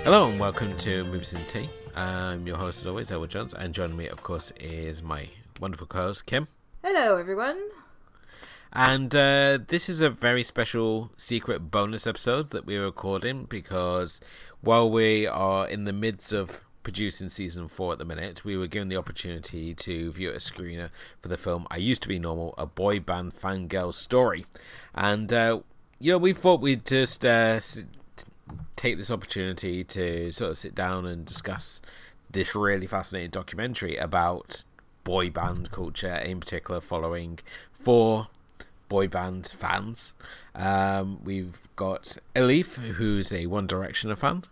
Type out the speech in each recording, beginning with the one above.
Hello and welcome to Movies and Tea. I'm your host as always, Edward Jones, and joining me of course is my wonderful co-host Kim. Hello everyone. And this is a very special secret bonus episode that we're recording because while we are in the midst of producing season 4 at the minute, we were given the opportunity to view a screener for the film I Used to Be Normal, a Boyband Fangirl story. And we thought we'd just take this opportunity to sort of sit down and discuss this really fascinating documentary about boy band culture, in particular following 4 boy band fans. We've got Elif, who's a One Directioner fan.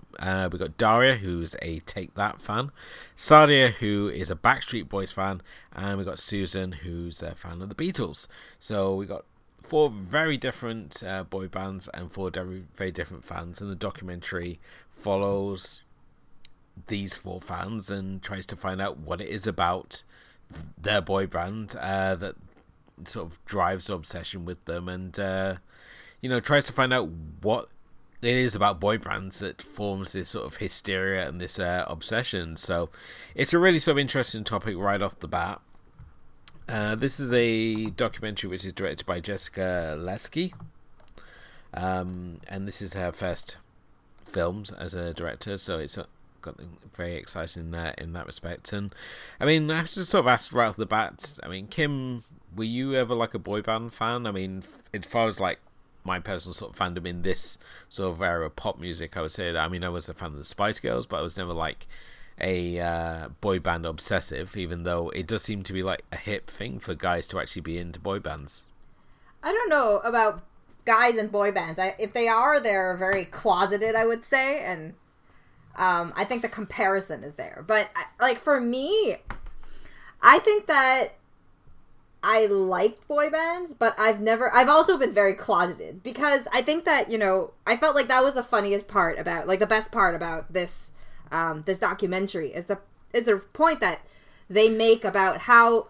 We've got Daria, who's a Take That fan. Sadia, who is a Backstreet Boys fan. And we've got Susan, who's a fan of the Beatles. So we got 4 very different boy bands and 4 very different fans, and the documentary follows these 4 fans and tries to find out what it is about their boy band that sort of drives the obsession with them, and tries to find out what it is about boy bands that forms this sort of hysteria and this obsession. So it's a really sort of interesting topic right off the bat. This is a documentary which is directed by Jessica Leski, and this is her first films as a director, so it's got very exciting in that respect. And I mean, I have to sort of ask right off the bat, I mean, Kim, were you ever like a boy band fan? I mean, as far as like my personal sort of fandom in this sort of era of pop music, I would say that, I mean, I was a fan of the Spice Girls, but I was never like a boy band obsessive, even though it does seem to be like a hip thing for guys to actually be into boy bands. I don't know about guys and boy bands. If they are, they're very closeted, I would say, and I think the comparison is there. But like for me, I think that I liked boy bands, but I've also been very closeted, because I think that, I felt like that was the funniest part about, like the best part about this documentary is the point that they make about how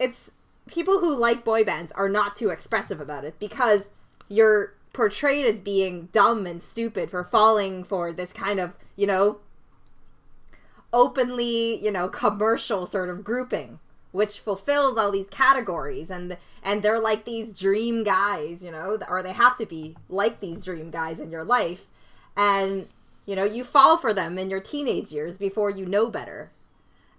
it's people who like boy bands are not too expressive about it, because you're portrayed as being dumb and stupid for falling for this kind of, openly, commercial sort of grouping, which fulfills all these categories, and they're like these dream guys, or they have to be like these dream guys in your life, and you fall for them in your teenage years before you know better.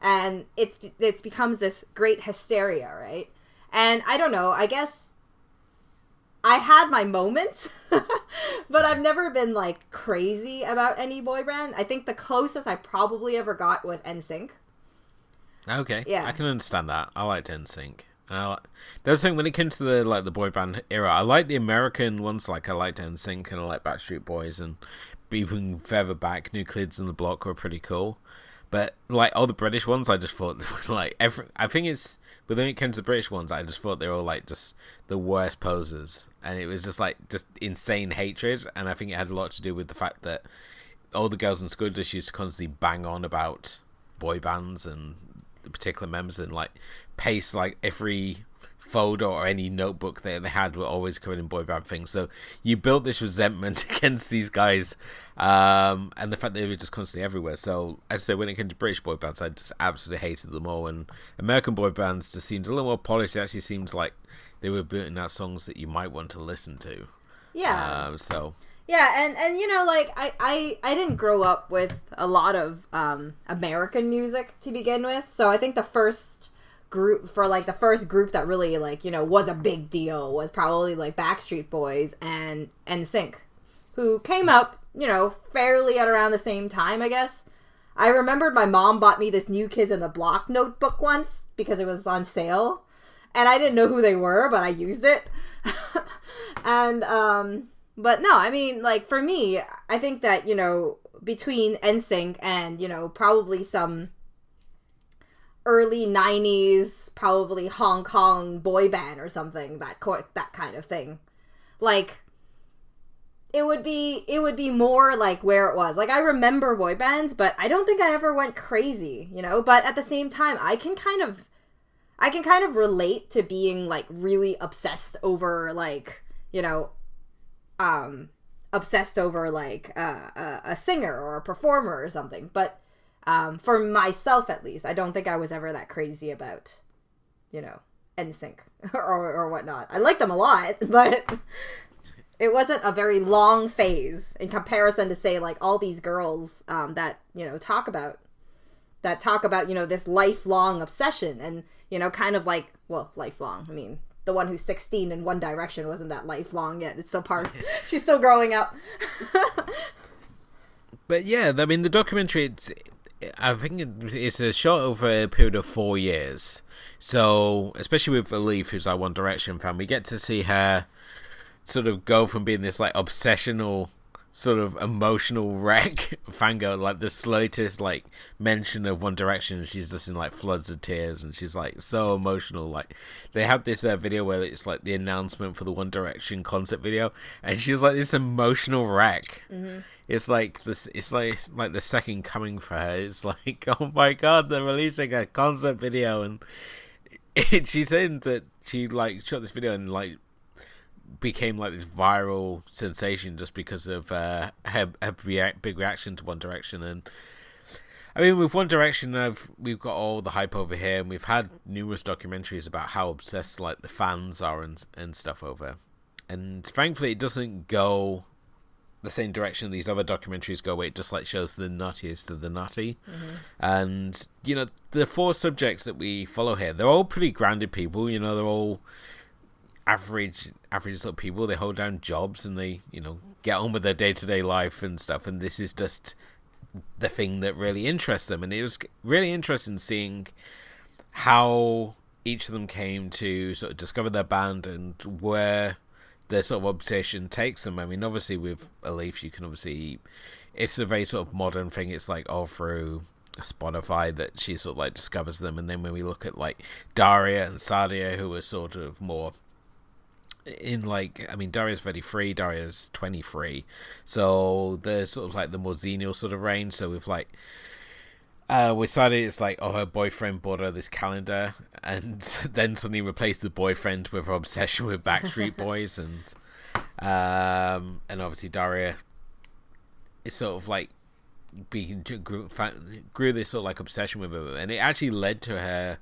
And it becomes this great hysteria, right? And I don't know, I guess I had my moments, but I've never been like crazy about any boy band. I think the closest I probably ever got was NSYNC. Okay, yeah, I can understand that. I liked NSYNC. The other thing, when it came to the boy band era, I like the American ones. Like I liked NSYNC and I like Backstreet Boys, and even further back, New Kids on the Block were pretty cool. But like all the British ones, I just thought like I think it's, but when it came to the British ones, I just thought they were all like just the worst posers, and it was just like just insane hatred. And I think it had a lot to do with the fact that all the girls in school just used to constantly bang on about boy bands and the particular members, and like paste like every photo or any notebook that they had were always covered in boy band things. So you built this resentment against these guys, and the fact that they were just constantly everywhere. So as I said, when it came to British boy bands, I just absolutely hated them all, and American boy bands just seemed a little more polished. It actually seemed like they were putting out songs that you might want to listen to. Yeah. Yeah, and like I didn't grow up with a lot of American music to begin with, so I think the first group that really like was a big deal was probably like Backstreet Boys and NSYNC, who came up fairly at around the same time, I guess. I remembered my mom bought me this New Kids on the Block notebook once because it was on sale, and I didn't know who they were, but I used it. And but no, I mean, like for me, I think that between NSYNC and probably some early 90s, probably Hong Kong boy band or something, that kind of thing, like it would be more like where it was. Like I remember boy bands, but I don't think I ever went crazy, but at the same time I can kind of relate to being like really obsessed over like obsessed over like a singer or a performer or something. But for myself, at least, I don't think I was ever that crazy about, NSYNC or whatnot. I liked them a lot, but it wasn't a very long phase in comparison to, say, like all these girls that talk about this lifelong obsession and kind of like, well, lifelong. I mean, the one who's 16 in One Direction wasn't that lifelong yet. It's still she's still growing up. But yeah, I mean, the documentary, I think it's a shot over a period of 4 years. So, especially with Elif, who's our One Direction fan, we get to see her sort of go from being this like obsessional sort of emotional wreck fangirl, like the slightest like mention of One Direction, she's just in like floods of tears, and she's like so emotional. Like they have this video where it's like the announcement for the One Direction concert video, and she's like this emotional wreck. Mm-hmm. It's like this. It's like the second coming for her. It's like, oh my god, they're releasing a concert video, and she said that she like shot this video and like became like this viral sensation just because of her big reaction to One Direction. And I mean, with One Direction, we've got all the hype over here, and we've had numerous documentaries about how obsessed like the fans are and stuff over. And thankfully, it doesn't go the same direction these other documentaries go, where it just like shows the nuttiest of the nutty. Mm-hmm. And the 4 subjects that we follow here, they're all pretty grounded people. They're all average sort of people. They hold down jobs and they get on with their day-to-day life and stuff, and this is just the thing that really interests them. And it was really interesting seeing how each of them came to sort of discover their band and where their sort of obsession takes them. I mean, obviously with Elif, you can obviously, it's a very sort of modern thing. It's like all through Spotify that she sort of like discovers them. And then when we look at like Daria and Sadia, who are sort of more in like, I mean, Daria's 33, Daria's 23, so they're sort of like the more xenial sort of range. So with like with Sadia, it's like, her boyfriend bought her this calendar and then suddenly replaced the boyfriend with her obsession with Backstreet Boys. And obviously Daria is sort of like grew this sort of like obsession with her, and it actually led to her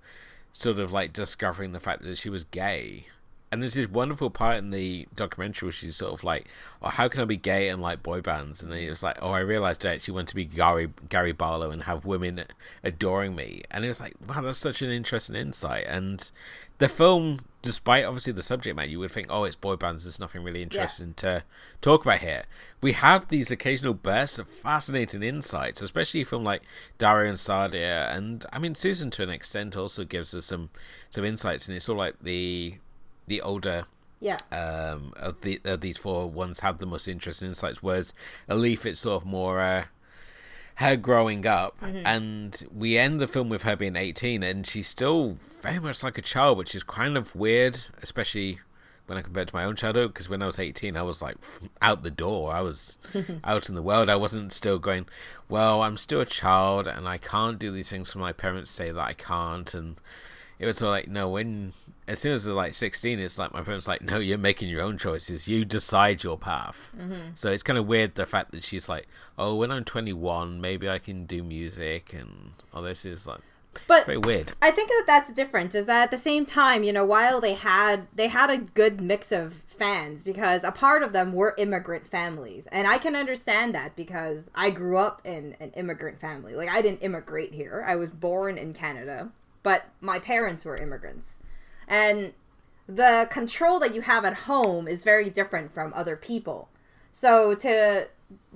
sort of like discovering the fact that she was gay. And there's this wonderful part in the documentary where she's sort of like, oh, how can I be gay and like boy bands? And then it was like, oh, I realized I actually want to be Gary Barlow and have women adoring me. And it was like, wow, that's such an interesting insight. And the film, despite obviously the subject matter, you would think, oh, it's boy bands, there's nothing really interesting to talk about here. We have these occasional bursts of fascinating insights, especially from like Daria and Sadia. And I mean, Susan to an extent also gives us some insights, and it's all like the older of these 4 ones have the most interesting insights, whereas Elif, it's sort of more her growing up. Mm-hmm. And we end the film with her being 18 and she's still very much like a child, which is kind of weird, especially when I compare it to my own childhood, because when I was 18 I was like out the door, I was out in the world. I wasn't still going, well, I'm still a child and I can't do these things when my parents say that I can't. And it was sort of like, no, as soon as they're like 16, it's like my parents like, no, you're making your own choices. You decide your path. Mm-hmm. So it's kind of weird, the fact that she's like, oh, when I'm 21, maybe I can do music, and all this is like, but it's very weird. I think that's the difference, is that at the same time, while they had a good mix of fans, because a part of them were immigrant families. And I can understand that because I grew up in an immigrant family. Like, I didn't immigrate here. I was born in Canada, but my parents were immigrants. And the control that you have at home is very different from other people. So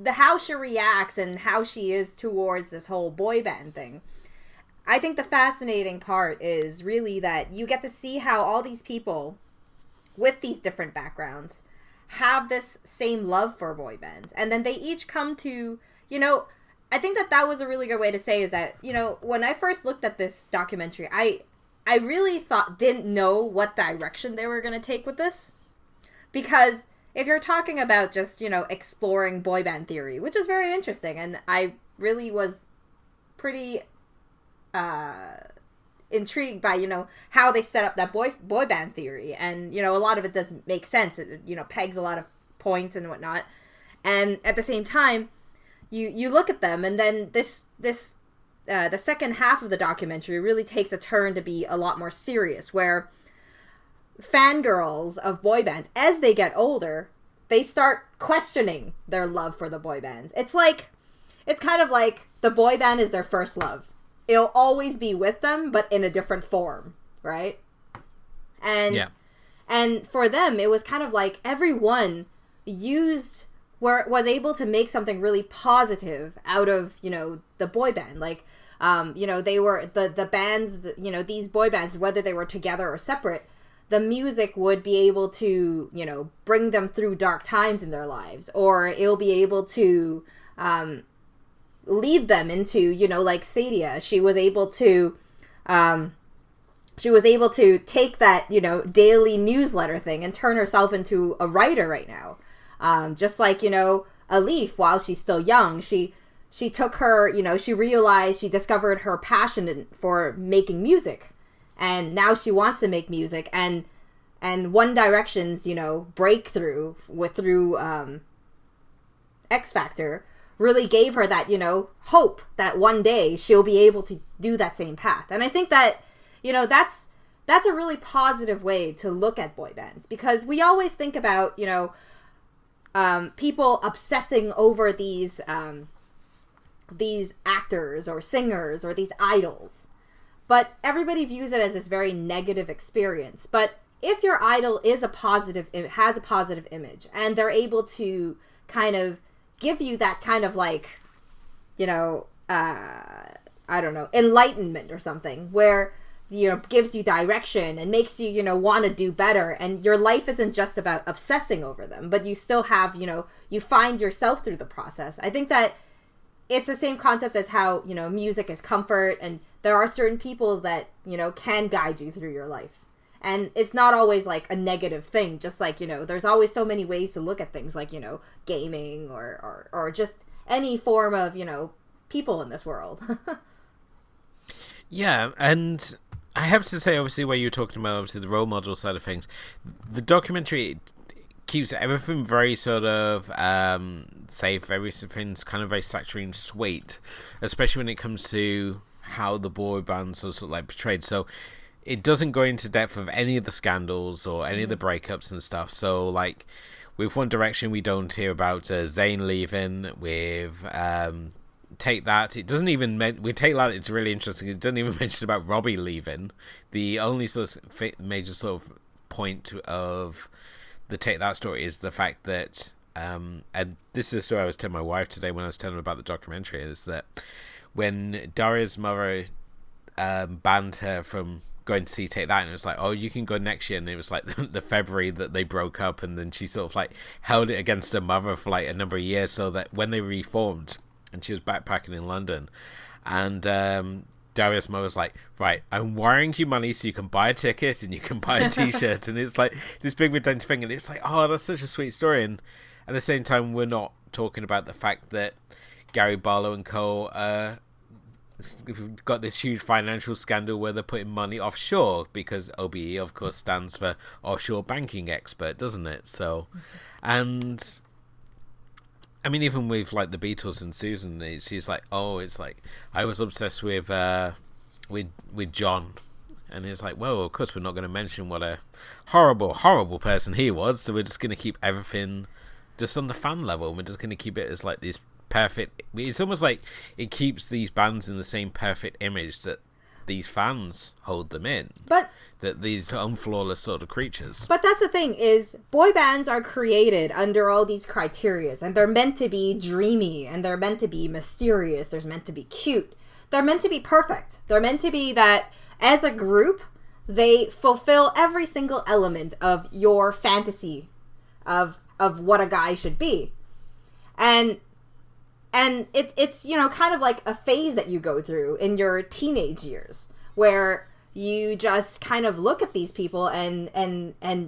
how she reacts and how she is towards this whole boy band thing, I think the fascinating part is really that you get to see how all these people with these different backgrounds have this same love for boy bands. And then they each come to, I think that was a really good way to say is that, when I first looked at this documentary, I really didn't know what direction they were going to take with this. Because if you're talking about just, exploring boy band theory, which is very interesting, and I really was pretty intrigued by, how they set up that boy band theory. And, a lot of it doesn't make sense. It, pegs a lot of points and whatnot. And at the same time, you look at them, and then the second half of the documentary really takes a turn to be a lot more serious, where fangirls of boy bands, as they get older, they start questioning their love for the boy bands. It's kind of like the boy band is their first love. It'll always be with them, but in a different form, right? And for them, it was kind of like everyone was able to make something really positive out of, the boy band. Like, they were the bands, these boy bands, whether they were together or separate, the music would be able to, bring them through dark times in their lives, or it'll be able to lead them into, like Sadia. She was able to take that, daily newsletter thing and turn herself into a writer right now. Just like, Alif, while she's still young, she took her, she realized, she discovered her passion for making music. And now she wants to make music, and One Direction's, breakthrough through X Factor really gave her that, hope that one day she'll be able to do that same path. And I think that, that's a really positive way to look at boy bands, because we always think about, people obsessing over these actors or singers or these idols. But everybody views it as this very negative experience. But if your idol has a positive image, and they're able to kind of give you that kind of like, I don't know, enlightenment or something, where, gives you direction and makes you, want to do better. And your life isn't just about obsessing over them, but you still have, you find yourself through the process. I think that it's the same concept as how, music is comfort, and there are certain people that, can guide you through your life. And it's not always like a negative thing, just like, there's always so many ways to look at things, like, gaming or just any form of, people in this world. Yeah, and I have to say, obviously, where you're talking about, obviously, the role model side of things, the documentary keeps everything very sort of safe. Everything's kind of very saturated and sweet, especially when it comes to how the boy bands are sort of like portrayed. So it doesn't go into depth of any of the scandals or any of the breakups and stuff. So like with One Direction, we don't hear about Zayn leaving. With Take That, it doesn't even with Take That, it's really interesting, it doesn't even mention about Robbie leaving. The only sort of major sort of point of the Take That story is the fact that and this is a story I was telling my wife today when I was telling her about the documentary, is that when Daria's mother banned her from going to see Take That, and it was like, oh, you can go next year, and it was like the February that they broke up, and then she sort of like held it against her mother for like a number of years, so that when they reformed and she was backpacking in London, and Darius Mo was like, right, I'm wiring you money so you can buy a ticket and you can buy a t-shirt. And it's like this big redemptive thing, and it's like, oh, that's such a sweet story. And at the same time, we're not talking about the fact that Gary Barlow and co we've got this huge financial scandal where they're putting money offshore, because OBE of course stands for offshore banking expert, doesn't it? So and I mean, even with like the Beatles and Susan, she's like, oh, it's like I was obsessed with John, and it's like, well, of course we're not going to mention what a horrible person he was, so we're just going to keep everything just on the fan level, and we're just going to keep it as like this perfect. It's almost like it keeps these bands in the same perfect image that these fans hold them in, but that these unflawless sort of creatures. But that's the thing, is boy bands are created under all these criterias, and they're meant to be dreamy, and they're meant to be mysterious, they're meant to be cute, they're meant to be perfect, they're meant to be that as a group they fulfill every single element of your fantasy of what a guy should be. And it's kind of like a phase that you go through in your teenage years, where you just kind of look at these people and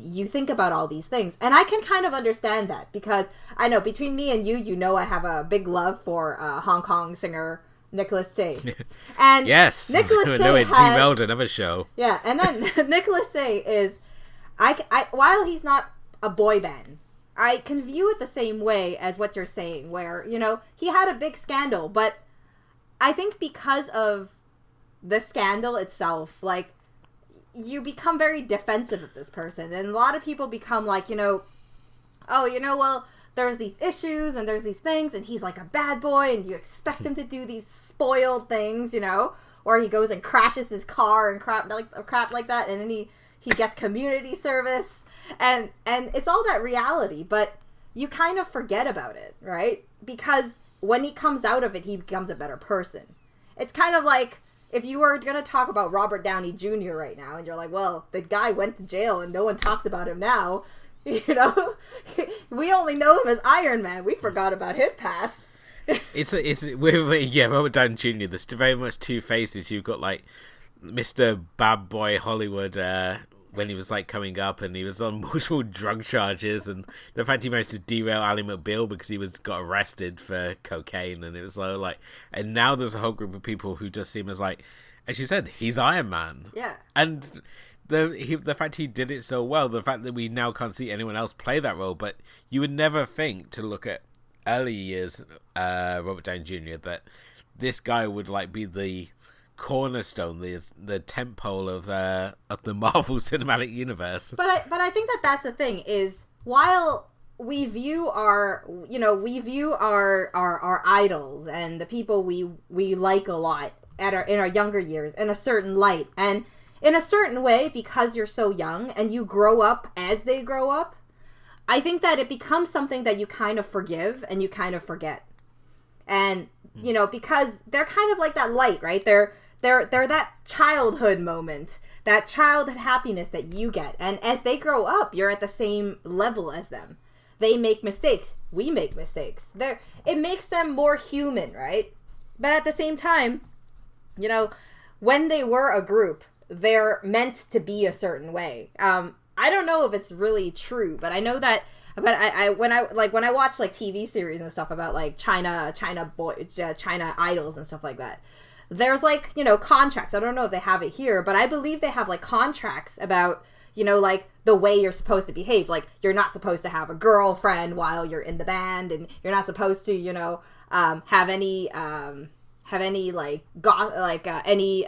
you think about all these things. And I can kind of understand that, because I know between me and you, I have a big love for Hong Kong singer Nicholas Say. And yes, Nicholas Say no, it derailed another show. Yeah, and then Nicholas Say is, I while he's not a boy band, I can view it the same way as what you're saying, where, you know, he had a big scandal, but I think because of the scandal itself, like, you become very defensive of this person, and a lot of people become like, you know, oh, you know, well, there's these issues and there's these things, and he's like a bad boy, and you expect him to do these spoiled things, you know, or he goes and crashes his car and crap like that, and then he gets community service, and it's all that reality, but you kind of forget about it, right? Because when he comes out of it, he becomes a better person. It's kind of like if you were going to talk about Robert Downey Jr. right now, and you're like, well, the guy went to jail and no one talks about him now, you know, we only know him as Iron Man. We forgot about his past. Robert Downey Jr. There's very much two faces. You've got like Mr. Bad Boy Hollywood when he was like coming up, and he was on multiple drug charges, and the fact he managed to derail Ally McBeal because he got arrested for cocaine, and it was like, and now there's a whole group of people who just see him as like, as you said, he's Iron Man. Yeah. And the fact he did it so well, the fact that we now can't see anyone else play that role, but you would never think to look at early years Robert Downey Jr. that this guy would like be the cornerstone, the temple of the Marvel Cinematic Universe. But I think that's the thing is, while we view our idols and the people we like a lot in our younger years in a certain light, and in a certain way, because you're so young and you grow up as they grow up, I think that it becomes something that you kind of forgive and you kind of forget. And, you know, because they're kind of like that light, right? They're that childhood moment, that childhood happiness that you get. And as they grow up, you're at the same level as them. They make mistakes. We make mistakes. It makes them more human, right? But at the same time, you know, when they were a group, they're meant to be a certain way. I don't know if it's really true, but I know that. But when I watch like TV series and stuff about like China idols and stuff like that, there's like, you know, contracts. I don't know if they have it here, but I believe they have like contracts about, you know, like the way you're supposed to behave. Like, you're not supposed to have a girlfriend while you're in the band, and you're not supposed to, you know, have any like any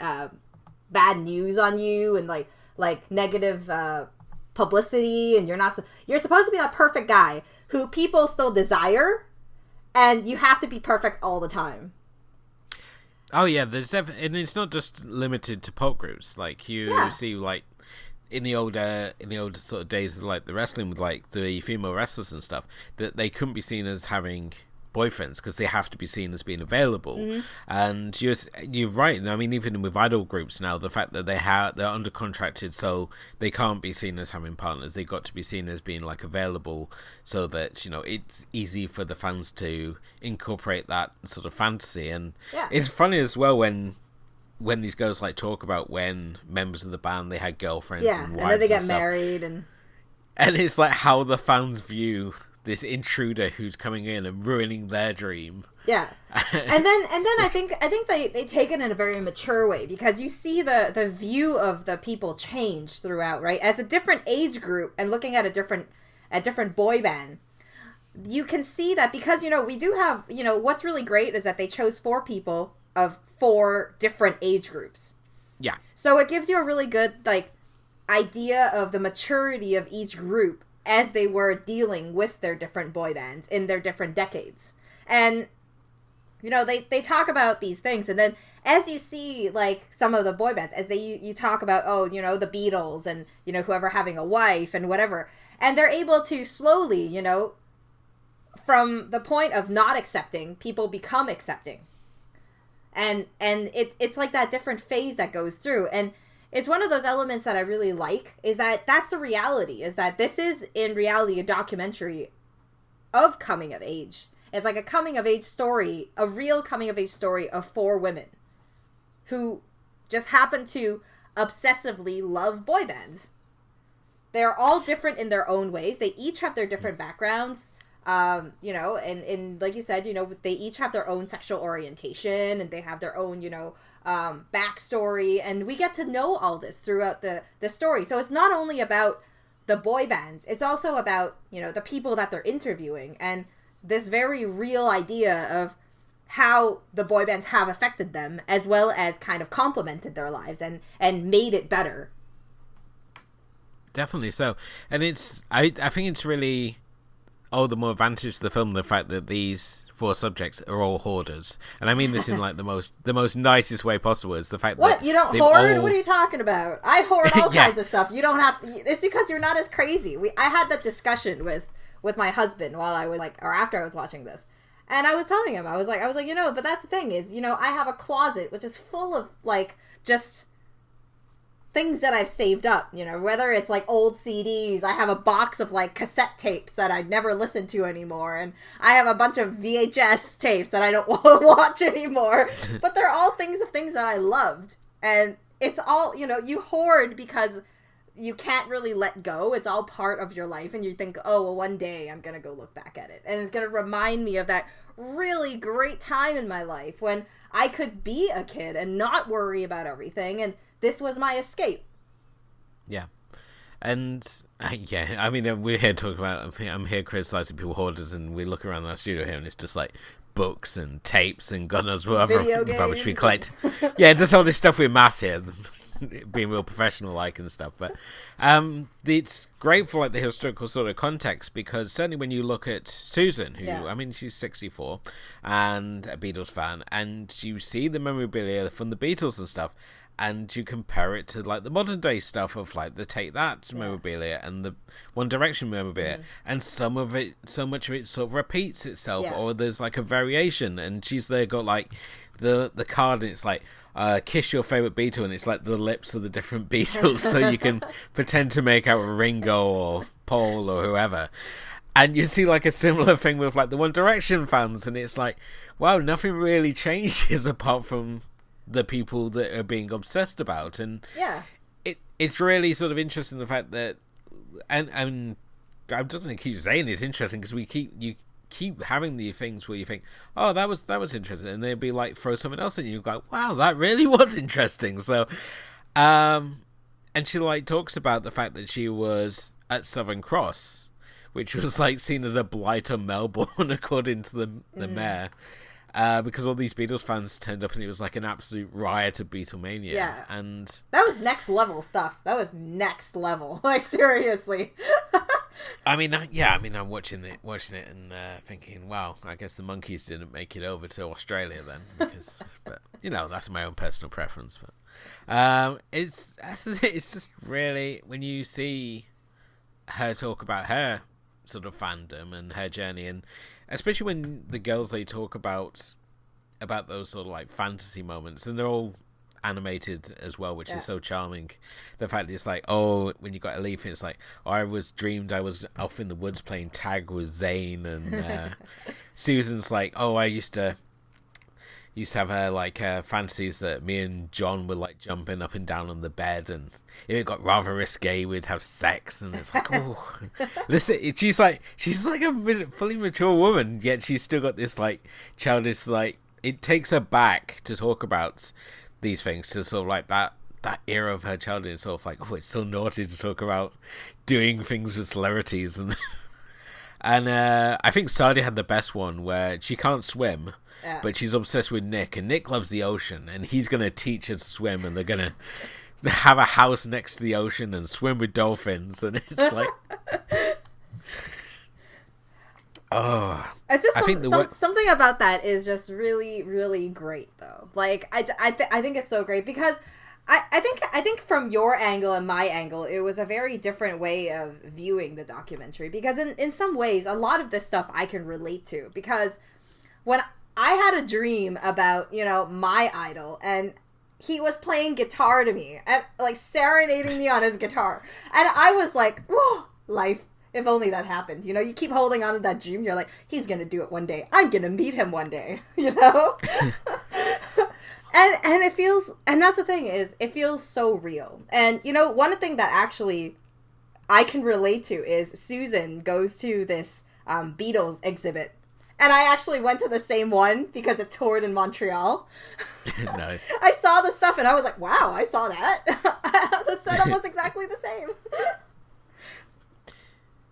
bad news on you, and like negative publicity, and you're supposed to be that perfect guy who people still desire, and you have to be perfect all the time. Oh yeah, and it's not just limited to pop groups. Like you see, like in the older sort of days of like the wrestling with like the female wrestlers and stuff, that they couldn't be seen as having boyfriends because they have to be seen as being available. Mm-hmm. And you're right. I mean, even with idol groups now, the fact that they're undercontracted, so they can't be seen as having partners. They got to be seen as being like available, so that, you know, it's easy for the fans to incorporate that sort of fantasy. And it's funny as well when these girls like talk about when members of the band, they had girlfriends and wives, and then they get stuff. married, and it's like how the fans view this intruder who's coming in and ruining their dream. Yeah. and then I think they take it in a very mature way, because you see the view of the people change throughout, right? As a different age group and looking at a different boy band, you can see that, because, you know, we do have, you know, what's really great is that they chose 4 people of 4 different age groups. Yeah. So it gives you a really good like idea of the maturity of each group as they were dealing with their different boy bands in their different decades. And, you know, they talk about these things, and then as you see, like, some of the boy bands, as you talk about, oh, you know, the Beatles and, you know, whoever having a wife and whatever, and they're able to slowly, you know, from the point of not accepting, people become accepting. And it's like that different phase that goes through. And it's one of those elements that I really like, is that that's the reality, is that this is in reality a documentary of coming of age. It's like a coming of age story, a real coming of age story of 4 women who just happen to obsessively love boy bands. They're all different in their own ways. They each have their different backgrounds. You know, and like you said, you know, they each have their own sexual orientation, and they have their own, you know, backstory, and we get to know all this throughout the story. So it's not only about the boy bands, it's also about, you know, the people that they're interviewing, and this very real idea of how the boy bands have affected them, as well as kind of complemented their lives and made it better. Definitely so. And I think it's really all the more advantage to the film, the fact that these 4 subjects are all hoarders. And I mean this in like the most nicest way possible, is the fact what? that You don't hoard? What are you talking about? I hoard all Yeah. kinds of stuff. You don't have to, it's because you're not as crazy. I had that discussion with my husband while I was like, or after I was watching this. And I was telling him, I was like, you know, but that's the thing is, you know, I have a closet which is full of like just things that I've saved up, you know, whether it's like old CDs. I have a box of like cassette tapes that I'd never listen to anymore, and I have a bunch of VHS tapes that I don't want to watch anymore. But they're all things that I loved, and it's all, you know, you hoard because you can't really let go. It's all part of your life, and you think, oh, well, one day I'm gonna go look back at it, and it's gonna remind me of that really great time in my life when I could be a kid and not worry about everything, and this was my escape. Yeah. And yeah, I mean, we're here talking about, I'm here criticizing people hoarders, and we look around our studio here and it's just like books and tapes and God knows what other rubbish we collect. Yeah, just all this stuff we amass here, being real professional like and stuff. But it's great for like the historical sort of context, because certainly when you look at Susan, who I mean, she's 64 and a Beatles fan, and you see the memorabilia from the Beatles and stuff, and you compare it to like the modern day stuff of like the Take That memorabilia and the One Direction memorabilia, and so much of it sort of repeats itself, or there's like a variation. And she's there got like the card, and it's like kiss your favorite Beatle, and it's like the lips of the different Beatles, so you can pretend to make out Ringo or Paul or whoever. And you see like a similar thing with like the One Direction fans, and it's like, wow, nothing really changes apart from the people that are being obsessed about. And it's really sort of interesting, the fact that, and I'm just going to keep saying it's interesting, because you keep having the things where you think, oh, that was interesting, and they'd be like, throw something else in, and you go, wow, that really was interesting. So and she like talks about the fact that she was at Southern Cross, which was like seen as a blight on Melbourne according to the mayor. Because all these Beatles fans turned up, and it was like an absolute riot of Beatlemania. Yeah. And that was next level stuff. That was next level. Like, seriously. I mean, I'm watching it and thinking, wow, I guess the Monkees didn't make it over to Australia then, because, but you know, that's my own personal preference. But it's just really, when you see her talk about her sort of fandom and her journey, and especially when the girls, they talk about those sort of like fantasy moments, and they're all animated as well, which is so charming. The fact that it's like, oh, when you got a leaf, it's like, oh, I was off in the woods playing tag with Zane, and Susan's like, oh, I used to have like fantasies that me and John were like jumping up and down on the bed, and if it got rather risque, we'd have sex. And it's like, oh, listen, she's like a fully mature woman, yet she's still got this like childish, like, it takes her back to talk about these things, to sort of like that era of her childhood. It's sort of like, oh, it's so naughty to talk about doing things with celebrities. And I think Sadie had the best one, where she can't swim, but she's obsessed with Nick, and Nick loves the ocean, and he's going to teach her to swim, and they're going to have a house next to the ocean and swim with dolphins. And it's like, oh, it's just something about that is just really, really great, though. Like, I think it's so great, because I think from your angle and my angle, it was a very different way of viewing the documentary, because in some ways, a lot of this stuff I can relate to, because when I had a dream about, you know, my idol, and he was playing guitar to me, and like serenading me on his guitar, and I was like, whoa, life. If only that happened. You know, you keep holding on to that dream. You're like, he's going to do it one day. I'm going to meet him one day. You know? and it feels, and that's the thing, is it feels so real. And, you know, one thing that actually I can relate to is Susan goes to this Beatles exhibit. And I actually went to the same one because it toured in Montreal. Nice. I saw the stuff and I was like, wow, I saw that. The setup was exactly the same.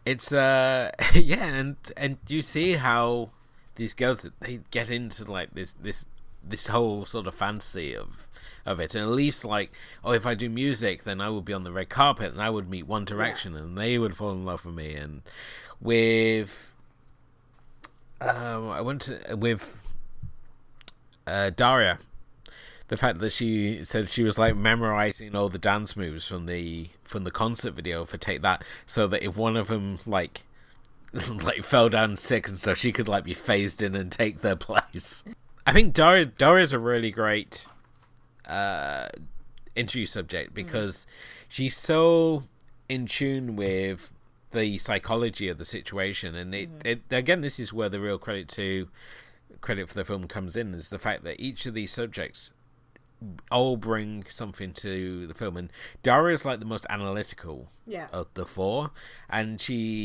It's yeah, and you see how these girls that they get into like this whole sort of fantasy of it, and at least like, oh, if I do music, then I would be on the red carpet and I would meet One Direction and they would fall in love with me. And with I went to with Daria, the fact that she said she was like memorizing all the dance moves from the concert video for Take That, so that if one of them like like fell down sick and stuff, she could like be phased in and take their place. I think Daria's a really great interview subject because she's so in tune with the psychology of the situation, and it again, this is where the real credit for the film comes in, is the fact that each of these subjects all bring something to the film. And Daria's like the most analytical of the four, and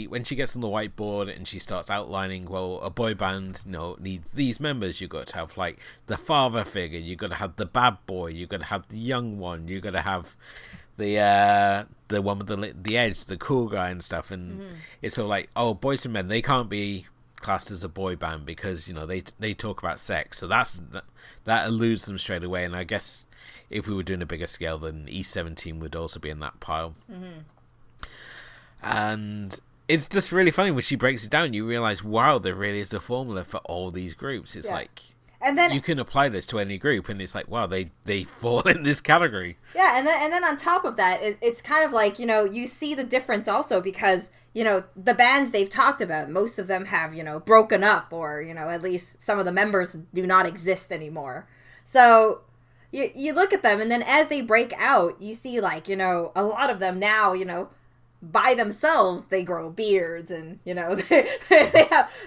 when she gets on the whiteboard and she starts outlining, well, a boy band, needs these members. You've got to have like the father figure, you've got to have the bad boy, you've got to have the young one, you've got to have the one with the edge, the cool guy and stuff. And it's all like, oh, boys and men, they can't be classed as a boy band because they talk about sex, so that eludes them straight away. And I guess if we were doing a bigger scale, then E17 would also be in that pile. And it's just really funny when she breaks it down. You realize, wow, there really is a formula for all these groups. It's like, and then you can apply this to any group, and it's like, wow, they fall in this category. Yeah, and then on top of that, it's kind of like, you see the difference also because the bands they've talked about, most of them have, broken up, or, at least some of the members do not exist anymore. So you look at them, and then as they break out, you see like, a lot of them now, by themselves, they grow beards, and, they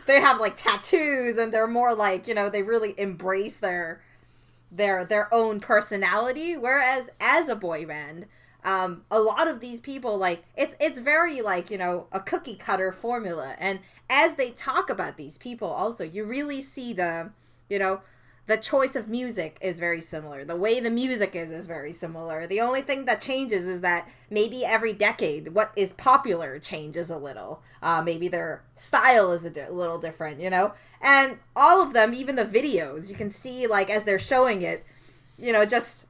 have like tattoos, and they're more like, they really embrace their own personality. Whereas as a boy band, a lot of these people, like, it's very like, a cookie cutter formula. And as they talk about these people also, you really see the choice of music is very similar. The way the music is very similar. The only thing that changes is that maybe every decade, what is popular changes a little. Maybe their style is a little different, And all of them, even the videos, you can see, like, as they're showing it, just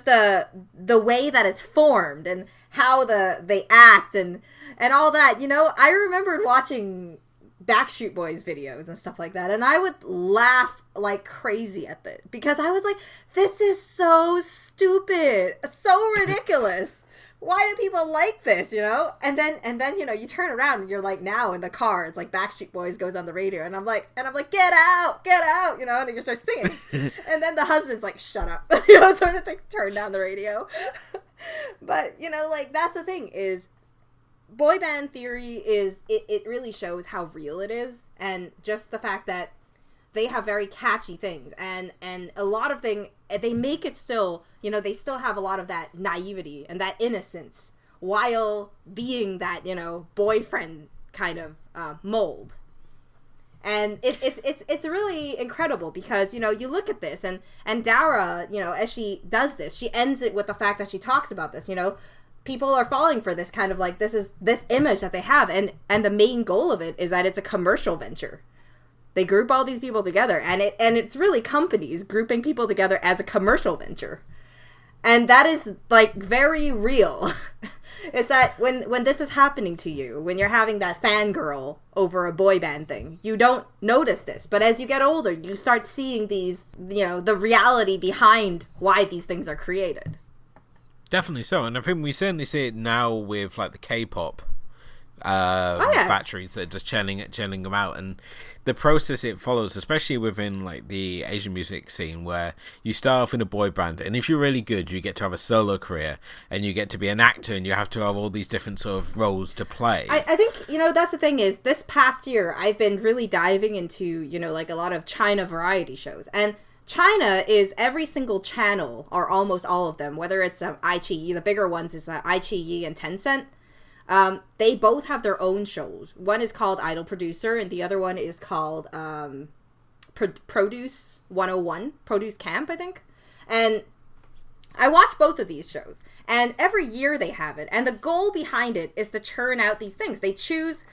the way that it's formed and how they act and all that. I remembered watching Backstreet Boys videos and stuff like that, and I would laugh like crazy at it because I was like, this is so stupid, so ridiculous. Why do people like this, And then you turn around and you're like, now in the car, it's like Backstreet Boys goes on the radio, and I'm like, get out, and then you start singing. And then the husband's like, shut up, sort of thing, turn down the radio. But, like, that's the thing is, boy band theory is, it really shows how real it is, and just the fact that they have very catchy things, and a lot of things, they make it still, they still have a lot of that naivety and that innocence while being that, boyfriend kind of mold. And it's really incredible because, you look at this, and Dara, as she does this, she ends it with the fact that she talks about this, people are falling for this kind of like, this image that they have, and the main goal of it is that it's a commercial venture. They group all these people together, and it's really companies grouping people together as a commercial venture. And that is like very real. It's that when this is happening to you, when you're having that fangirl over a boy band thing, you don't notice this. But as you get older, you start seeing these, the reality behind why these things are created. Definitely so. And I think we certainly see it now with like the K-pop factories that are just churning them out, and the process it follows, especially within like the Asian music scene, where you start off in a boy band, and if you're really good, you get to have a solo career, and you get to be an actor, and you have to have all these different sort of roles to play. I think, that's the thing is, this past year, I've been really diving into, like a lot of China variety shows, and China is every single channel, or almost all of them, whether it's iQIYI, the bigger ones is iQIYI and Tencent. They both have their own shows. One is called Idol Producer, and the other one is called Produce 101, Produce Camp, I think. And I watch both of these shows, and every year they have it, and the goal behind it is to churn out these things. They choose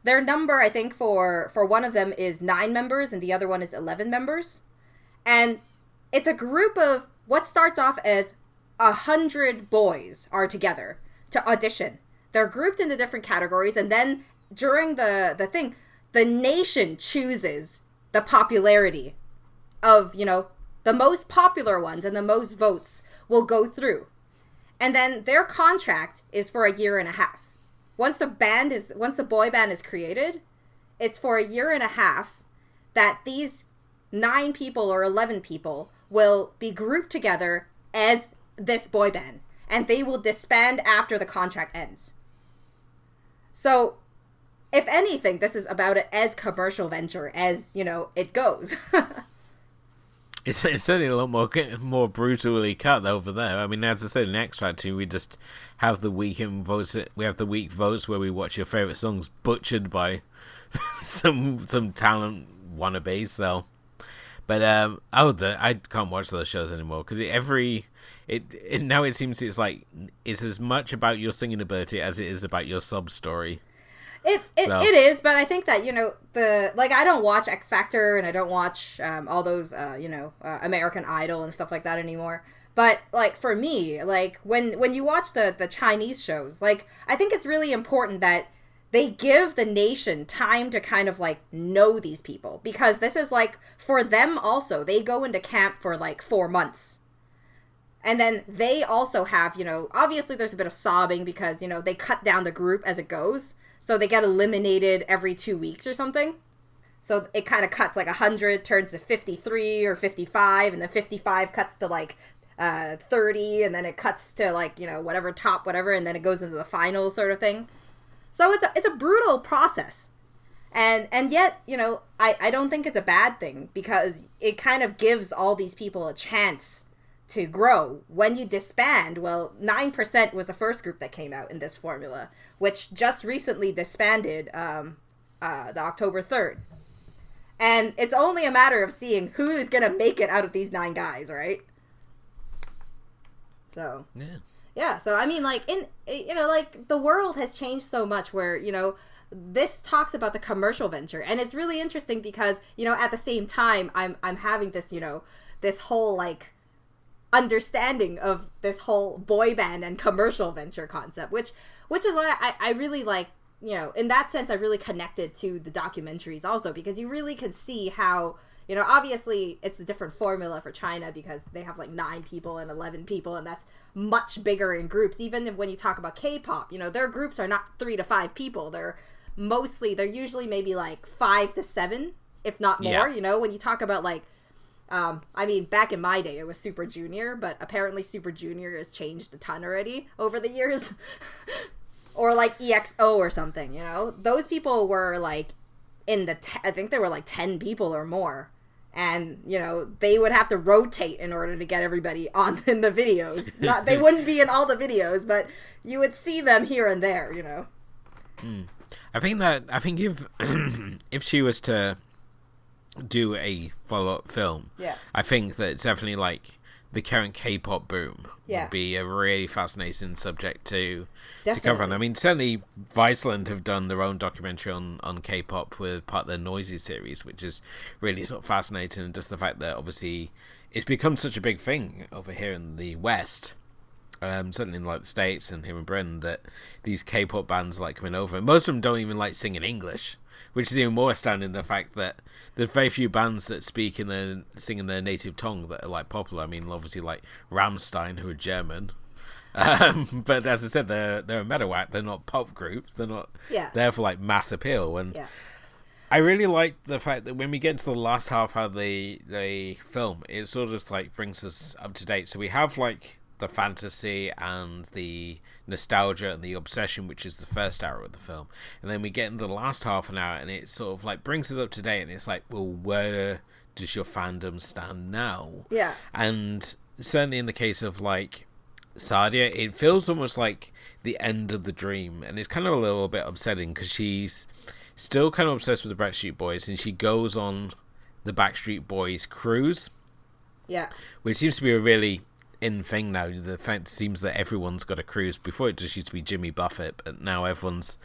their number, I think, for one of them is 9 members, and the other one is 11 members. And it's a group of what starts off as 100 boys are together to audition. They're grouped into different categories, and then during the thing, the nation chooses the popularity of, the most popular ones, and the most votes will go through. And then their contract is for a year and a half. Once the boy band is created, it's for a year and a half that these 9 people or 11 people will be grouped together as this boy band, and they will disband after the contract ends. So, if anything, this is about it as commercial venture as, it goes. It's certainly a lot more brutally cut over there. I mean, as I said, in X Factor, we just have the weekend votes. We have the week votes where we watch your favorite songs butchered by some talent wannabes. So, but I can't watch those shows anymore because now it seems it's as much about your singing ability as it is about your sub story. It is, but I think that, I don't watch X Factor and I don't watch all those, American Idol and stuff like that anymore. But, for me, when you watch the Chinese shows, I think it's really important that they give the nation time to kind of, know these people. Because this is, for them also, they go into camp for, 4 months. And then they also have, obviously there's a bit of sobbing because, they cut down the group as it goes. So they get eliminated every 2 weeks or something. So it kind of cuts 100 turns to 53 or 55, and then 55 cuts to 30, and then it cuts to whatever top whatever, and then it goes into the finals sort of thing. So it's a brutal process. And yet, I don't think it's a bad thing because it kind of gives all these people a chance to grow. When you disband, 9% was the first group that came out in this formula, which just recently disbanded the October 3rd. And it's only a matter of seeing who's going to make it out of these 9 guys, right? So, yeah. So, I mean, the world has changed so much where, this talks about the commercial venture. And it's really interesting because, at the same time, I'm having this, this whole, understanding of this whole boy band and commercial venture concept, which is why I really in that sense I really connected to the documentaries also, because you really can see how, obviously it's a different formula for China because they have 9 people and 11 people, and that's much bigger in groups. Even when you talk about K-pop, their groups are not 3 to 5 people. They're usually maybe 5 to 7, if not more. Yeah. When you talk about I mean, back in my day, it was Super Junior, but apparently Super Junior has changed a ton already over the years. Or EXO or something, Those people were I think they were 10 people or more. And, they would have to rotate in order to get everybody on in the videos. They wouldn't be in all the videos, but you would see them here and there, I think if if she was to do a follow-up film, I think that it's definitely the current K-pop boom would be a really fascinating subject to cover. And I mean, certainly Viceland have done their own documentary on K-pop with part of their Noisy series, which is really sort of fascinating. And just the fact that obviously it's become such a big thing over here in the West, certainly in the States and here in Britain, that these K-pop bands coming over, and most of them don't even sing in English, which is even more astounding, the fact that there's very few bands that sing in their native tongue that are popular. I mean, obviously Rammstein, who are German, but as I said, they're a metal act. They're not pop groups. They're not there for mass appeal. And I really like the fact that when we get into the last half of the film, it sort of brings us up to date. So we have the fantasy and the nostalgia and the obsession, which is the first hour of the film, and then we get into the last half an hour and it sort of brings us up to date, and it's well, where does your fandom stand now? And certainly in the case of Sadia, it feels almost like the end of the dream, and it's kind of a little bit upsetting because she's still kind of obsessed with the Backstreet Boys, and she goes on the Backstreet Boys cruise, which seems to be a really in thing now. The fact seems that everyone's got a cruise. Before it just used to be Jimmy Buffett, but now everyone's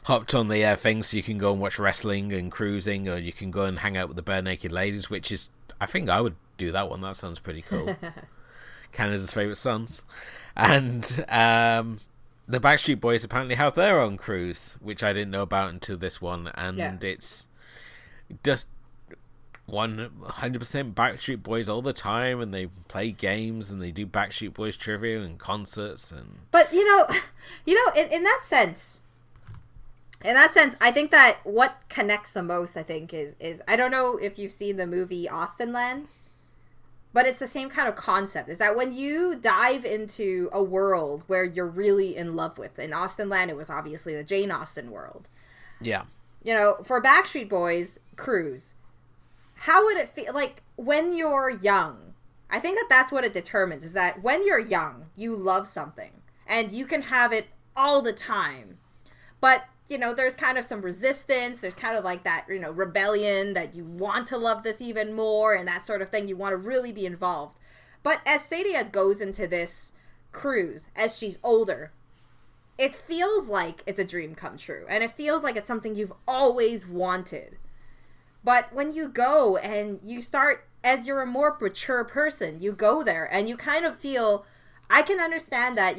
hopped on the thing, so you can go and watch wrestling and cruising, or you can go and hang out with the bare naked ladies, which is, I think I would do that one. That sounds pretty cool. Canada's favorite sons. And the Backstreet Boys apparently have their own cruise, which I didn't know about until this one, and it's just 100% Backstreet Boys all the time, and they play games and they do Backstreet Boys trivia and concerts. And but in that sense, I think that what connects the most, I think, is I don't know if you've seen the movie Austenland, but it's the same kind of concept. Is that when you dive into a world where you're really in love with, in Austenland, it was obviously the Jane Austen world. Yeah. For Backstreet Boys cruise, how would it feel like when you're young? I think that that's what it determines, is that when you're young, you love something and you can have it all the time. But, there's kind of some resistance. There's kind of like that, rebellion that you want to love this even more and that sort of thing. You want to really be involved. But as Sadia goes into this cruise, as she's older, it feels like it's a dream come true. And it feels like it's something you've always wanted. But when you go and you start, as you're a more mature person, you go there and you kind of feel, I can understand that,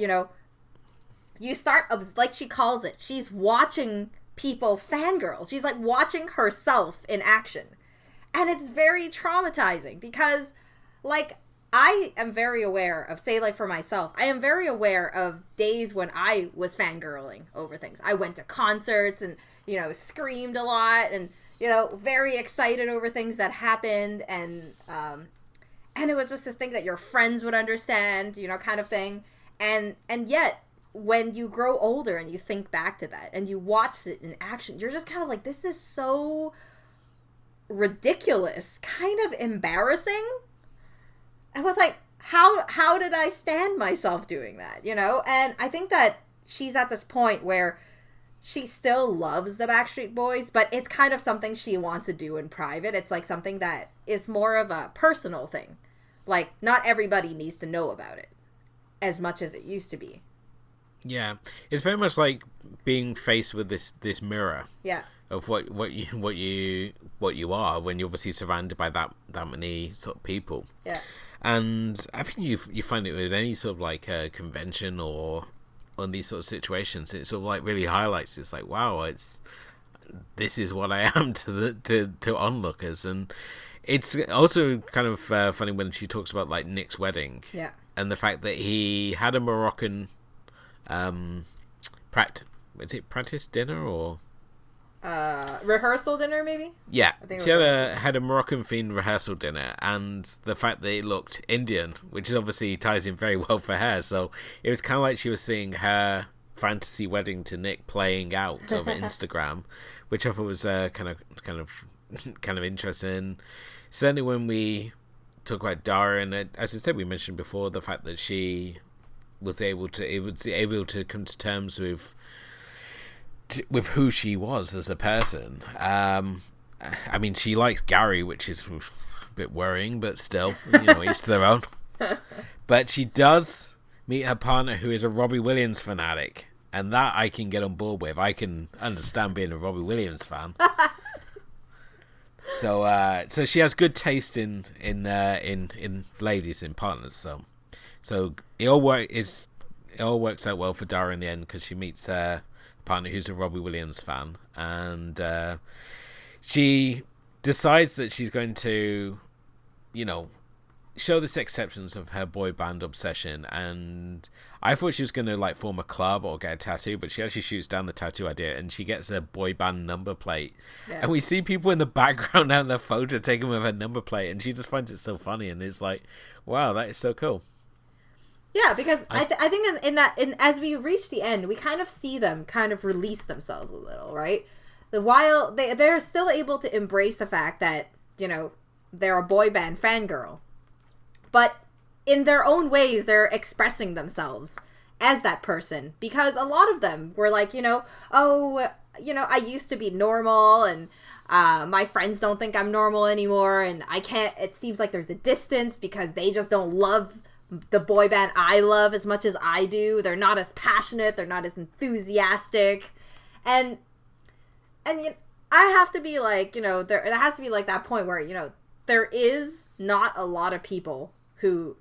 you start, like she calls it, she's watching people fangirl. She's like watching herself in action. And it's very traumatizing because, like, I am very aware of, say, like for myself, I am very aware of days when I was fangirling over things. I went to concerts and, screamed a lot and, very excited over things that happened. And it was just a thing that your friends would understand, kind of thing. And yet, when you grow older and you think back to that and you watch it in action, you're just kind of like, this is so ridiculous, kind of embarrassing. I was like, how did I stand myself doing that, And I think that she's at this point where she still loves the Backstreet Boys, but it's kind of something she wants to do in private. It's like something that is more of a personal thing. Like, not everybody needs to know about it as much as it used to be. Yeah, it's very much like being faced with this mirror. Yeah. Of what you are when you're obviously surrounded by that many sort of people. Yeah. And I think you find it with any sort of like a convention or on these sort of situations, it sort of like really highlights. It's like, wow, this is what I am to onlookers, and it's also kind of funny when she talks about like Nick's wedding. Yeah. And the fact that he had a Moroccan practice dinner or rehearsal dinner, maybe? Yeah, she had a Moroccan themed rehearsal dinner, and the fact that it looked Indian, which obviously ties in very well for her. So it was kind of like she was seeing her fantasy wedding to Nick playing out over Instagram, which I thought was kind of interesting. Certainly when we talk about Dara, and as I said, we mentioned before the fact that she was able to come to terms with who she was as a person. I mean, she likes Gary, which is a bit worrying, but still, each to their own. But she does meet her partner, who is a Robbie Williams fanatic, and that I can get on board with. I can understand being a Robbie Williams fan. So she has good taste in ladies, in partners. So it all works out well for Dara in the end, because she meets her partner who's a Robbie Williams fan, and she decides that she's going to show this acceptance of her boy band obsession. And I thought she was going to like form a club or get a tattoo, but she actually shoots down the tattoo idea and she gets a boy band number plate. Yeah. And we see people in the background out in their photo taking with her number plate, and she just finds it so funny, and it's like, wow, that is so cool. Yeah, because I think in as we reach the end, we kind of see them kind of release themselves a little, right? While they're still able to embrace the fact that, they're a boy band fangirl. But in their own ways, they're expressing themselves as that person. Because a lot of them were like, I used to be normal, and my friends don't think I'm normal anymore, and I can't, it seems like there's a distance because they just don't love the boy band I love as much as I do. They're not as passionate. They're not as enthusiastic. And I have to be like, there has to be like that point where, there is not a lot of people who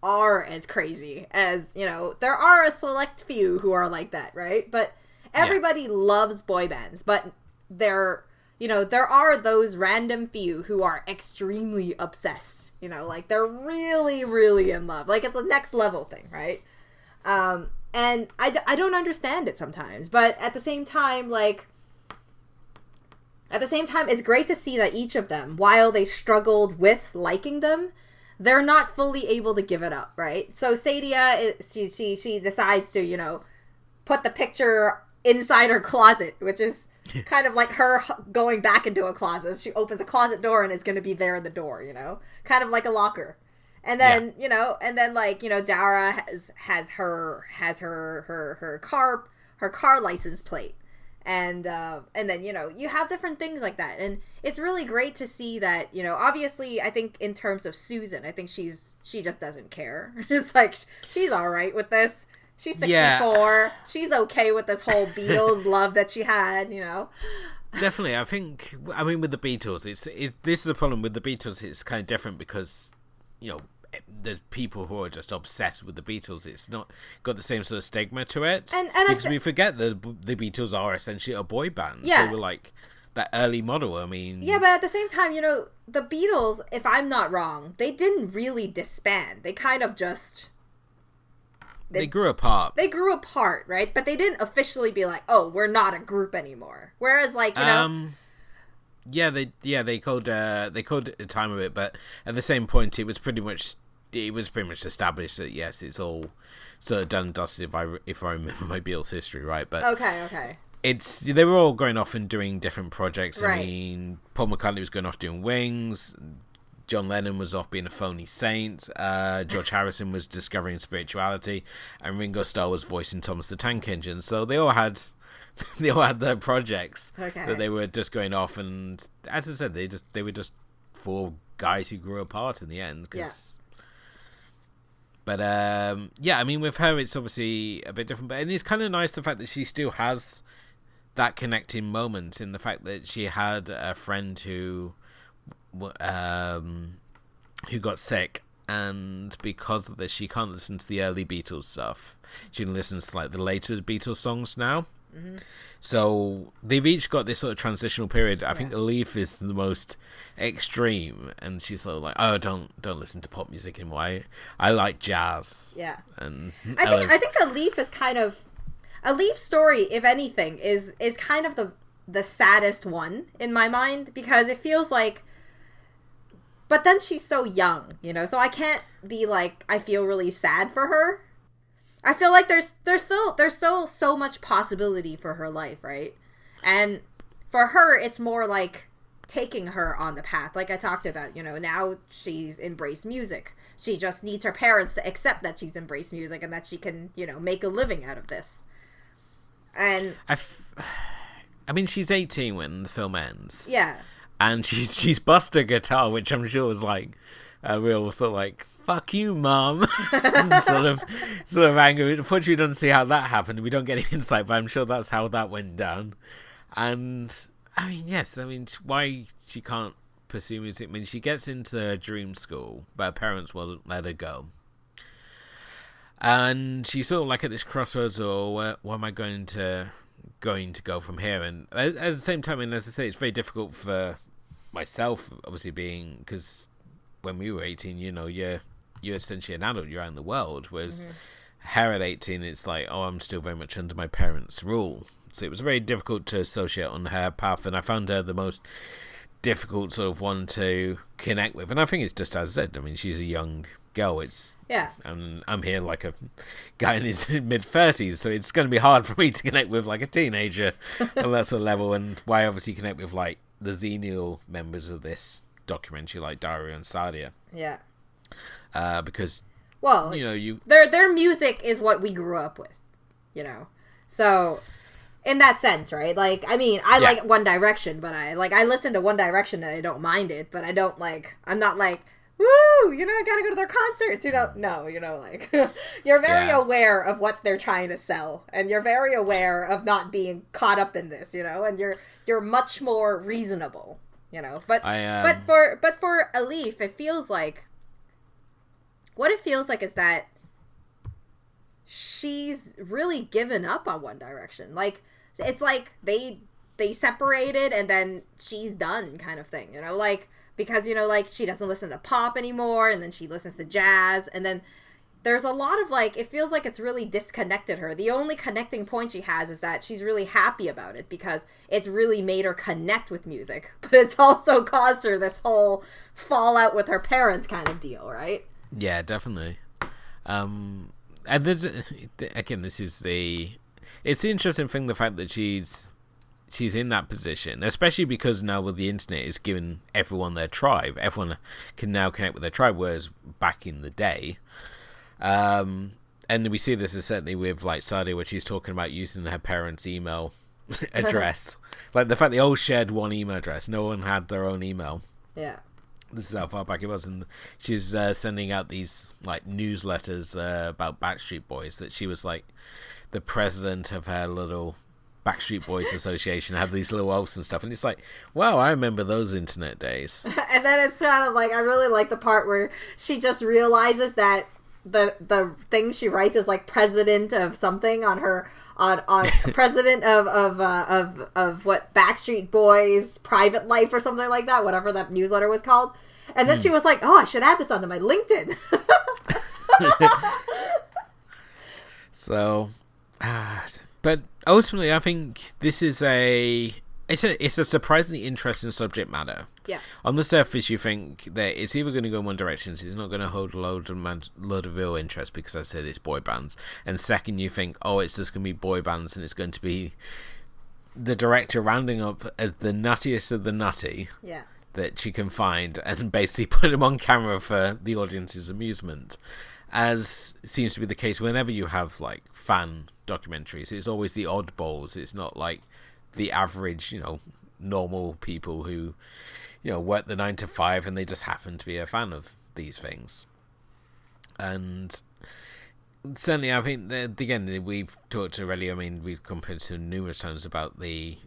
are as crazy as, there are a select few who are like that, right? But everybody loves boy bands, but there are those random few who are extremely obsessed, like they're really, really in love. Like it's a next level thing, right? And I don't understand it sometimes, but at the same time, it's great to see that each of them, while they struggled with liking them, they're not fully able to give it up, right? So Sadia, she decides to, put the picture inside her closet, which is kind of like her going back into a closet. She opens a closet door and it's going to be there in the door, kind of like a locker. And then, Dara has her car license plate. And then, you have different things like that. And it's really great to see that, obviously, I think in terms of Susan, I think she just doesn't care. It's like, she's all right with this. She's 64. Yeah. She's okay with this whole Beatles love that she had, Definitely. I mean, with the Beatles, this is the problem with the Beatles. It's kind of different because, there's people who are just obsessed with the Beatles. It's not got the same sort of stigma to it. And because we forget that the Beatles are essentially a boy band. Yeah. They were like that early model. I mean... Yeah, but at the same time, the Beatles, if I'm not wrong, they didn't really disband. They kind of just... They grew apart. They grew apart, right? But they didn't officially be like, oh, we're not a group anymore. Whereas, they called it a time of it, but at the same point, it was pretty much established that yes, it's all sort of done and dusted if I remember my Beatles history right. But okay, they were all going off and doing different projects. Right. I mean, Paul McCartney was going off doing Wings. John Lennon was off being a phony saint. George Harrison was discovering spirituality, and Ringo Starr was voicing Thomas the Tank Engine. So they all had their projects that they were just going off, and as I said, they were just four guys who grew apart in the end. But I mean, with her, it's obviously a bit different. But and it's kind of nice the fact that she still has that connecting moment in the fact that she had a friend who got sick, and because of this, she can't listen to the early Beatles stuff. She can listen to like the later Beatles songs now. Mm-hmm. So they've each got this sort of transitional period. I think Elif is the most extreme, and she's sort of like, "Oh, don't listen to pop music anymore. I like jazz." Yeah, and I think Elif is kind of Elif's story, if anything, is kind of the saddest one in my mind, because it feels like. But then she's so young, so I can't be like I feel really sad for her. I feel like there's still so much possibility for her life, right? And for her, it's more like taking her on the path, like I talked about. Now she's embraced music. She just needs her parents to accept that she's embraced music and that she can, make a living out of this. And I mean, she's 18 when the film ends. Yeah. And she's bust a guitar, which I'm sure was like a real sort of like, fuck you, mom. sort of anger. Unfortunately, we don't see how that happened. We don't get any insight, but I'm sure that's how that went down. And I mean, yes, why she can't pursue music? I mean, she gets into her dream school, but her parents won't let her go. And she's sort of like at this crossroads, or where am I going to go from here? And at the same time, and as I say, it's very difficult for myself, obviously, because when we were 18, you're essentially an adult, you're out in the world, whereas her at 18, it's like, oh, I'm still very much under my parents' rule. So it was very difficult to associate on her path, and I found her the most difficult sort of one to connect with. And I think it's just as I said, I mean, she's a young girl. I'm here like a guy in his mid-30s, so it's going to be hard for me to connect with like a teenager on that sort of level, and why I obviously connect with like the Xenial members of this documentary, like Daria and Sadia. Yeah. Because their music is what we grew up with, so in that sense, right? Like, I mean, I like One Direction, but I listen to One Direction and I don't mind it, but I'm not like woo, you know, I gotta go to their concerts, you know. No, you know, like, you're very aware of what they're trying to sell, and you're very aware of not being caught up in this, you know, and you're much more reasonable, you know. But for Alif, it feels like, what it feels like is that she's really given up on One Direction. Like, it's like they separated and then she's done kind of thing, you know, like, because, you know, like, she doesn't listen to pop anymore, and then she listens to jazz, and then there's a lot of, like, it feels like it's really disconnected her. The only connecting point she has is that she's really happy about it because it's really made her connect with music, but it's also caused her this whole fallout with her parents kind of deal, right? Yeah, definitely. And there's, again, it's the interesting thing, the fact that she's in that position, especially because now with the internet, it's given everyone their tribe. Everyone can now connect with their tribe, whereas back in the day, and we see this certainly with like Sadie, where she's talking about using her parents' email address. Like the fact they all shared one email address, no one had their own email. Yeah. This is how far back it was, and she's sending out these like newsletters about Backstreet Boys, that she was like the president of her little Backstreet Boys Association, have these little oaths and stuff, and it's like, wow, I remember those internet days. And then it's kind of like, I really like the part where she just realizes that the thing she writes is like president of something on her on president of what, Backstreet Boys private life or something like that, whatever that newsletter was called. And then she was like, oh, I should add this onto my LinkedIn. So but ultimately, I think this is it's a surprisingly interesting subject matter. Yeah. On the surface, you think that it's either going to go in one direction, so it's not going to hold a load of real interest because I said it's boy bands. And second, you think, oh, it's just going to be boy bands, and it's going to be the director rounding up as the nuttiest of the nutty that she can find, and basically put them on camera for the audience's amusement. As seems to be the case whenever you have like fan documentaries, it's always the oddballs. It's not like the average, you know, normal people who, you know, work the 9 to 5 and they just happen to be a fan of these things. And certainly, I think that, again, we've talked already. I mean, we've compared to numerous times about the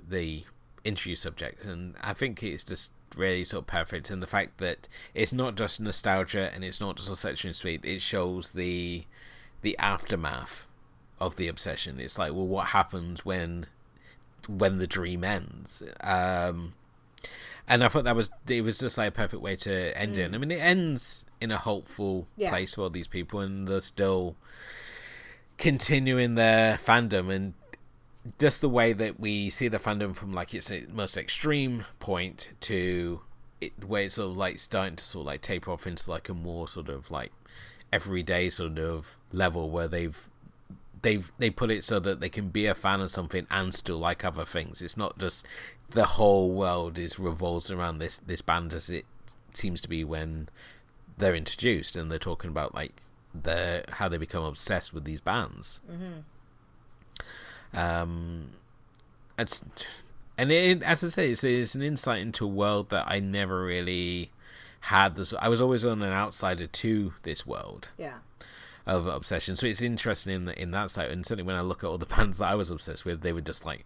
interview subject, and I think it's just really sort of perfect in the fact that it's not just nostalgia and it's not just a section sweet. It shows the aftermath of the obsession. It's like, well, what happens when the dream ends? And I thought it was just like a perfect way to end it. I mean, it ends in a hopeful place for all these people, and they're still continuing their fandom, and just the way that we see the fandom from like its most extreme point to where it's sort of like starting to sort of like taper off into like a more sort of like everyday sort of level where they put it so that they can be a fan of something and still like other things. It's not just the whole world revolves around this band, as it seems to be when they're introduced and they're talking about like how they become obsessed with these bands. As I say, it's an insight into a world that I never really had. I was always on an outsider to this world of obsession, so it's interesting in that side. And certainly when I look at all the bands that I was obsessed with, they were just like,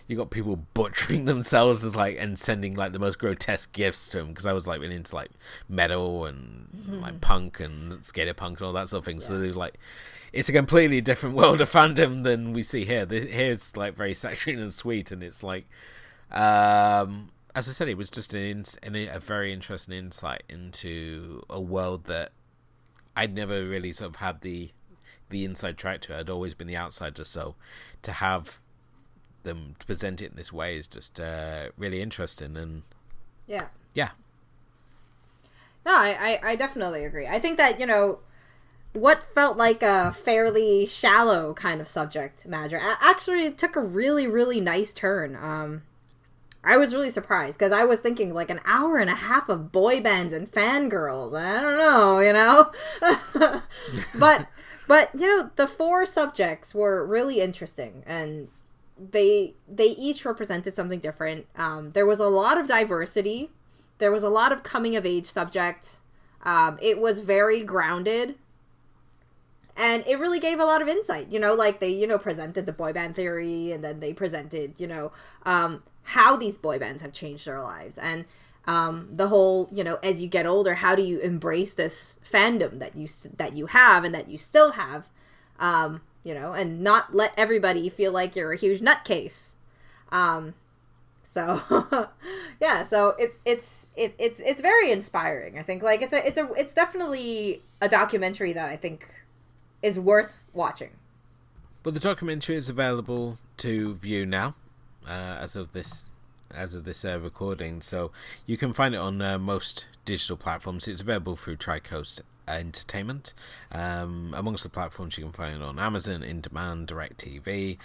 you got people butchering themselves as like, and sending like the most grotesque gifts to them, because I was like really into like metal and like punk and skater punk and all that sort of thing. So they're like, it's a completely different world of fandom than we see here. Here's like very saccharine and sweet, and it's like, as I said, it was just a very interesting insight into a world that I'd never really sort of had the inside track to. I'd always been the outsider, so to have them present it in this way is just really interesting. And no, I definitely agree. I think that, you know, what felt like a fairly shallow kind of subject matter actually took a really, really nice turn. I was really surprised because I was thinking like an hour and a half of boy bands and fangirls. I don't know, you know, but you know, the 4 subjects were really interesting, and they each represented something different. There was a lot of diversity. There was a lot of coming of age subject. It was very grounded. And it really gave a lot of insight, like they, presented the boy band theory, and then they presented, how these boy bands have changed their lives. And the whole, as you get older, how do you embrace this fandom that you have and that you still have, and not let everybody feel like you're a huge nutcase. So yeah, so it's very inspiring. I think like it's definitely a documentary that I think is worth watching. But the documentary is available to view now, as of this recording, so you can find it on most digital platforms. It's available through Tricoast Entertainment. Amongst the platforms, you can find it on Amazon In Demand, DirecTV,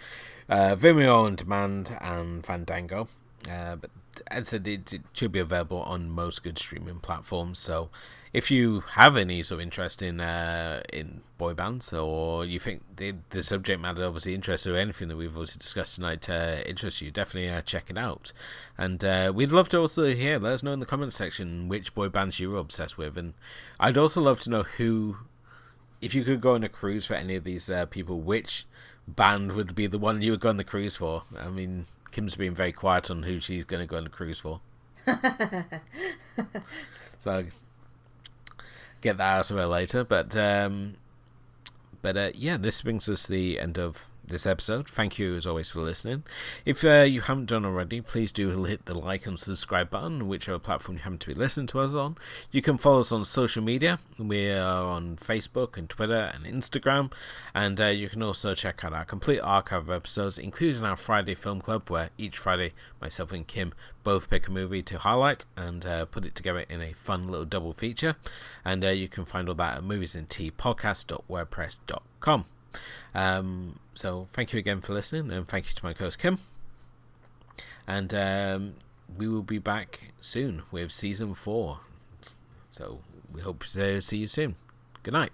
Vimeo On Demand, and Fandango. But as I said, it should be available on most good streaming platforms. So if you have any sort of interest in boy bands, or you think the subject matter obviously interests you, or anything that we've obviously discussed tonight interests you, definitely check it out. And we'd love to also hear, let us know in the comments section which boy bands you were obsessed with. And I'd also love to know if you could go on a cruise for any of these people, which band would be the one you would go on the cruise for? I mean, Kim's been very quiet on who she's going to go on the cruise for. So get that out of her later. But yeah, this brings us to the end of this episode. Thank you as always for listening. If you haven't done already, please do hit the like and subscribe button, whichever platform you happen to be listening to us on. You can follow us on social media. We are on Facebook and Twitter and Instagram, and you can also check out our complete archive of episodes, including our Friday Film Club, where each Friday myself and Kim both pick a movie to highlight and put it together in a fun little double feature. And you can find all that at moviesandteapodcast.wordpress.com. So thank you again for listening, and thank you to my co-host Kim. And we will be back soon with season 4. So we hope to see you soon. Good night.